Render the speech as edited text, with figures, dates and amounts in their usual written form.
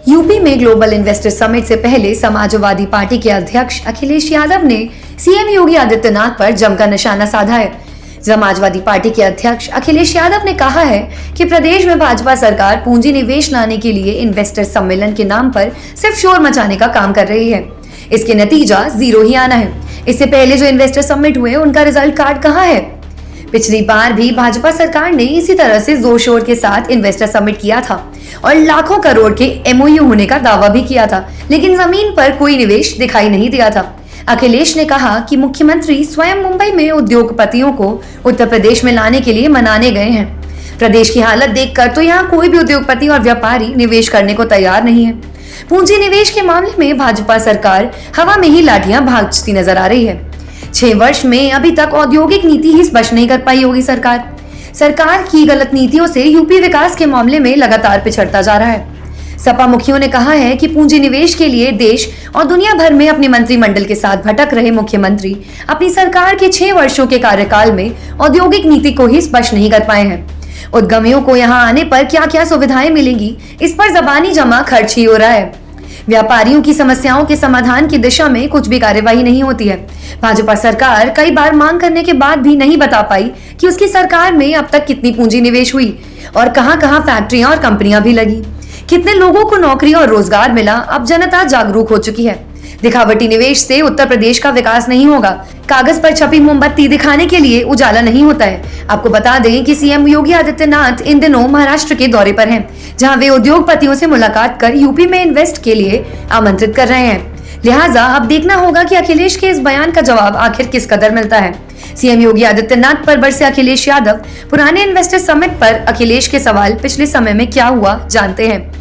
UP में global investor summit से पहले समाजवादी पार्टी के अध्यक्ष अखिलेश यादव ने सीएम योगी आदित्यनाथ पर जमकर निशाना साधा है। समाजवादी पार्टी के अध्यक्ष अखिलेश यादव ने कहा है कि प्रदेश में भाजपा सरकार पूंजी निवेश लाने के लिए इन्वेस्टर सम्मेलन के नाम पर सिर्फ शोर मचाने का काम कर रही है। इसके नतीजा जीरो ही आना है। इससे पहले जो इन्वेस्टर समिट हुए उनका रिजल्ट कार्ड कहाँ है? पिछली बार भी भाजपा सरकार ने इसी तरह से जोर शोर के साथ इन्वेस्टर समिट किया था और लाखों करोड़ के एमओयू होने का दावा भी किया था, लेकिन जमीन पर कोई निवेश दिखाई नहीं दिया था। अखिलेश ने कहा कि मुख्यमंत्री स्वयं मुंबई में उद्योगपतियों को उत्तर प्रदेश में लाने के लिए मनाने गए हैं। प्रदेश की हालत देखकर तो यहाँ कोई भी उद्योगपति और व्यापारी निवेश करने को तैयार नहीं है। पूंजी निवेश के मामले में भाजपा सरकार हवा में ही लाठियां भाजती नजर आ रही है। 6 वर्ष में अभी तक औद्योगिक नीति ही स्पष्ट नहीं कर पाई होगी सरकार की गलत नीतियों से यूपी विकास के मामले में लगातार पिछड़ता जा रहा है। सपा मुखियों ने कहा है कि पूंजी निवेश के लिए देश और दुनिया भर में अपने मंत्रिमंडल के साथ भटक रहे मुख्यमंत्री अपनी सरकार के 6 वर्षों के कार्यकाल में औद्योगिक नीति को ही स्पष्ट नहीं कर पाए हैं। उद्यमियों को यहाँ आने पर क्या क्या सुविधाएं मिलेंगी, इस पर जबानी जमा खर्च ही हो रहा है। व्यापारियों की समस्याओं के समाधान की दिशा में कुछ भी कार्यवाही नहीं होती है। भाजपा सरकार कई बार मांग करने के बाद भी नहीं बता पाई कि उसकी सरकार में अब तक कितनी पूंजी निवेश हुई और कहां-कहां फैक्ट्रियां और कंपनियां भी लगी, कितने लोगों को नौकरी और रोजगार मिला। अब जनता जागरूक हो चुकी है। दिखावटी निवेश से उत्तर प्रदेश का विकास नहीं होगा। कागज पर छपी मोमबत्ती दिखाने के लिए उजाला नहीं होता है। आपको बता दें कि सीएम योगी आदित्यनाथ इन दिनों महाराष्ट्र के दौरे पर हैं, जहां वे उद्योगपतियों से मुलाकात कर यूपी में इन्वेस्ट के लिए आमंत्रित कर रहे हैं। लिहाजा अब देखना होगा कि अखिलेश के इस बयान का जवाब आखिर किस कदर मिलता है। सीएम योगी आदित्यनाथ पर बरसे अखिलेश यादव। पुराने इन्वेस्टर समिट पर अखिलेश के सवाल, पिछले समय में क्या हुआ जानते हैं।